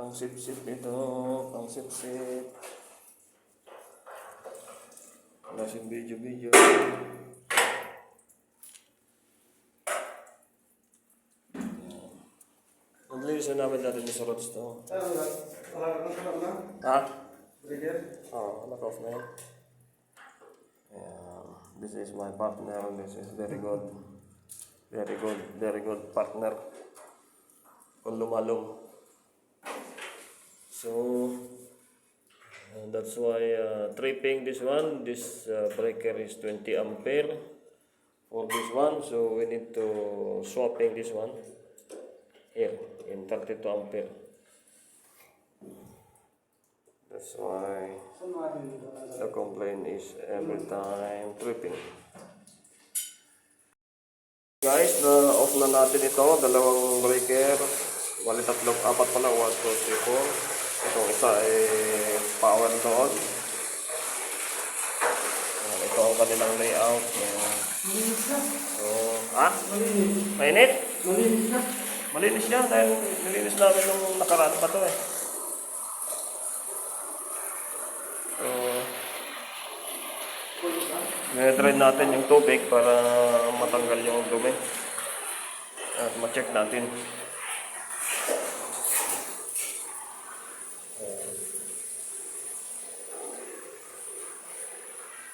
Pang sip-sip ito, pang sip-sip. Wala siyang video-video. Naglinis na namin natin yung rods to. Ha? Oo, knock-off na yun. This is my partner. This is very good. Very good partner. Kung lumalong. So, that's why tripping this one. This breaker is 20 ampere for this one. So, we need to swapping this one here in 32 ampere. That's why the complaint is every time tripping. Guys, off na natin ito. Dalawang breaker. Wali tatlong, apat pala. 1, 2, 3, 4. Itong isa ay power doon. Ito ang kanilang layout. So, mainit? Malinis na. Malinis niya dahil nilinis namin nung nakaraan pa to eh. So, i-drain natin yung tubig para matanggal yung dumi. At ma-check natin.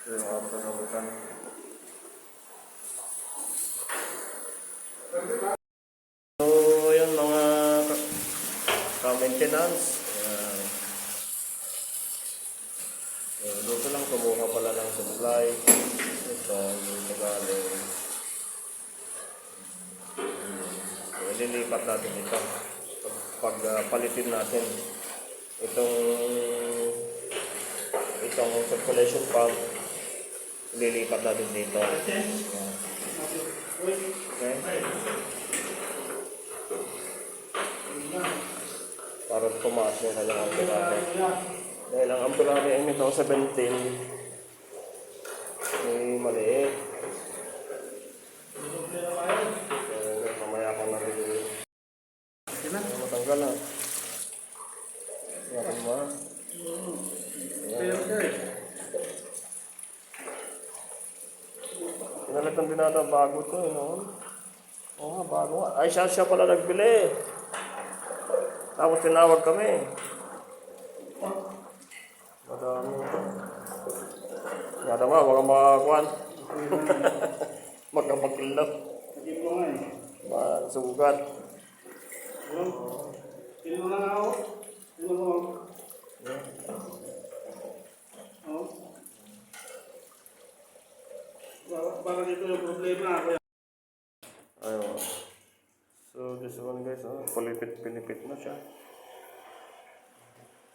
So, yung apat na bukan. So, yun mga ka-maintenance. Dito lang kumuha pala ng supply. Ito, yung magaling. So, ililipat natin ito. Pag palitin natin itong circulation pump, ililipat natin dito. Okay. Para tumaas yung kanyang amperahe. Dahil ang amperahe ay nito 17 ay maliit. So, mamaya ko na rin. Matanggal na. Yakin mo ha? Pinalitan din natin bago ito eh noon. Oo nga, bago nga. Ay, siya pala nagbili. Tapos tinawag kami. Madami. Yata nga, mga makakuan. Magkapagkilap. Masugat. Pino lang ako. Pino mo. Baka dito yung problema ako. Ayun. So, this one guys, palipit-pinipit na siya.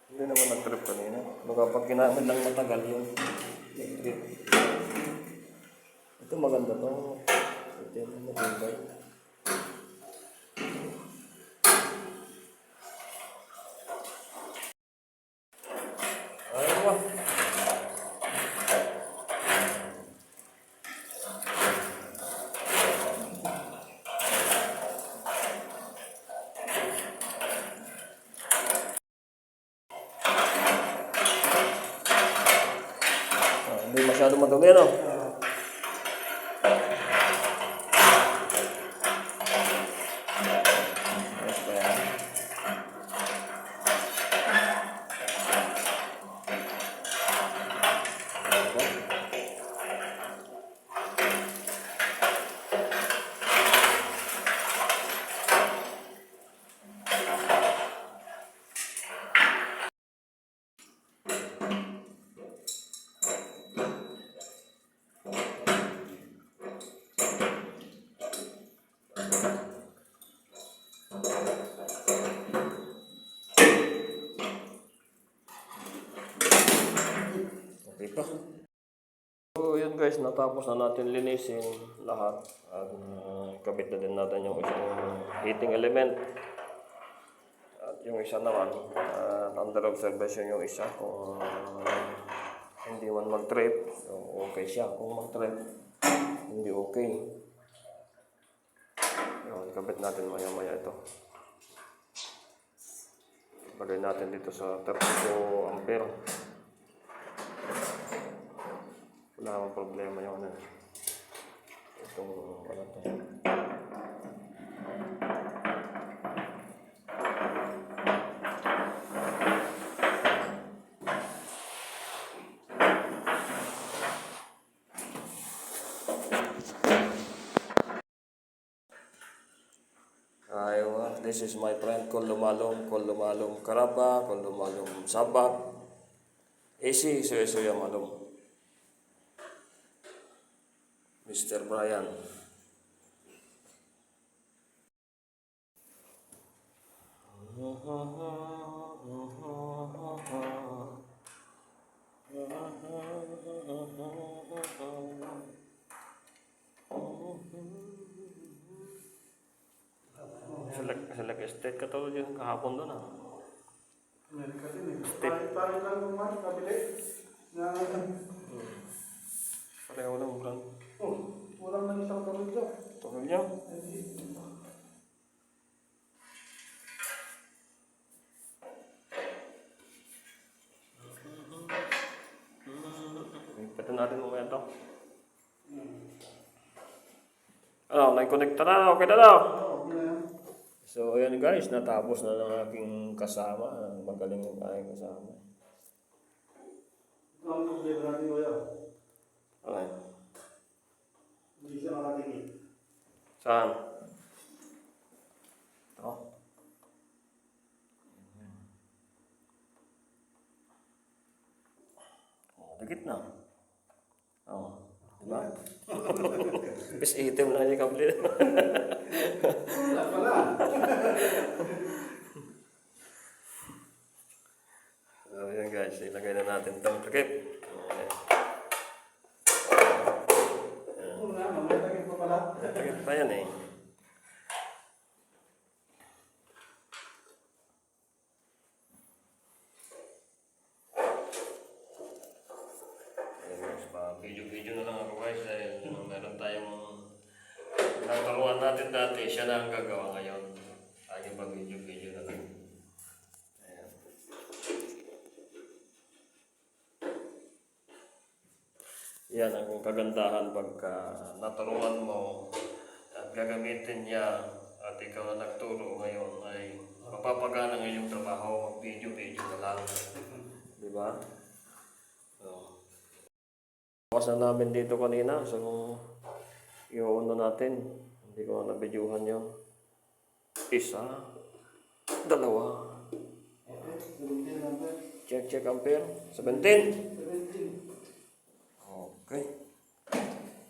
Hindi naman nag-trip kanina. Baka pag ginamit lang matagal yun. Nag-trip. Ito maganda to. Ito yung matibay. Ayun ba? Hindi masyado madumi, no? Yes, pa yan. Okay pa. So, yun guys, natapos na natin linisin lahat. At kabit na din natin yung isang heating element. At yung isa naman, under observation yung isa. Kung hindi man mag-trip, so okay siya. Kung mag-trip, hindi okay. Yun, kabit natin maya-maya ito. Lagay natin dito sa 32 ampere. Wala namang problema yung ano. Itong ano to. Ayun, this is my friend Kulumalong Karaba, Kulumalong Sabat. AC, so yung malong. Mr. Brian. Select estate katulad yung kahapon doon ah. Amerika din eh. Tayo lang naman, kabili. Na, Pareho lang brand. oh, walang nang isang kamil dyan. Tulad niya. Ito natin mamaya ito. Ano, nai-connect na. Okay na daw. Oo, na yan. So, ayan guys, natapos na ng aking kasama. Magaling yung aking kasama. Ito ang problema natin kuya. Okay. Hindi siya makatingin. Saan? Ito. Oh, dikit na. Oh, diba? Bis item na yung kable. Wala pala. So, yun guys, ilagay na natin itong takip. Okay. Oo nga, mamatagin pa pala. Takip pa yan eh. Ayan guys, pa-video-video na lang ako guys dahil meron tayong naturuan natin dati, siya na ang gagawa ngayon. Aking pa-video-video na lang. Ayan. Yan ang kagandahan pagka naturuan mo at gagamitin niya at ikaw na nagturo ngayon ay mapapagana ng iyong trabaho, mag-video-video na lang. Di ba? So, bawas na namin dito kanina, so i-on na natin. Hindi ko na na-videohan yun. Isa, dalawa. Okay, 17 number. Check ampere. 17. 17. Okay.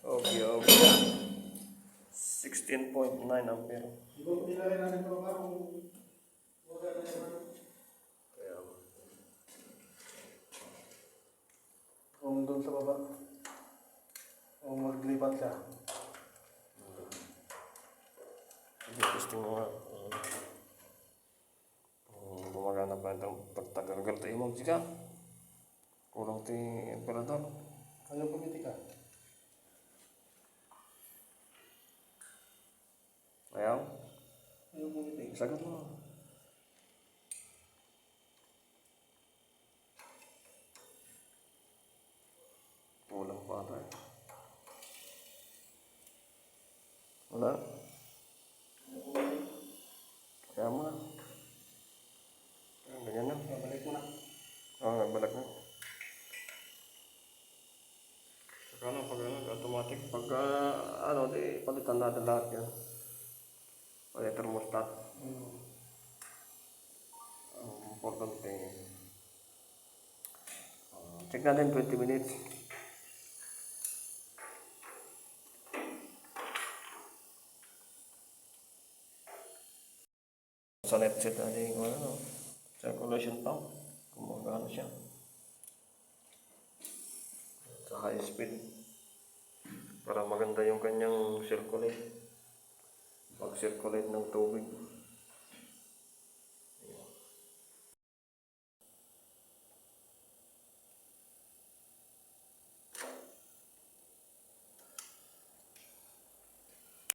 Okay. 16.9 ampere. Siguro pinalay natin ito pa kung wala na yan. Kaya, Kung doon sa baba. Kung maglipat ka. testing mo nga. Gumagana pa ito. Pagtagal-gal tayo mo. Sika. Kulang ito yung emperador. Ayaw pumiti ka. Ayaw. Ayaw pumiti. Sagot mo. Kulang pa ito eh. Wala. Kaya mo na. Ganyan na. Babalik mo na. Oo, nagbalak na. Saka na, pag ano, automatic. Pag ano, di palitan natin lahat yan. Pag thermostat. Ang importante. Check natin 20 minutes. Sa net set natin yung ano, circulation pump. Gumagana siya. Sa high speed. Para maganda yung kanyang circulate. Mag-circulate ng tubig.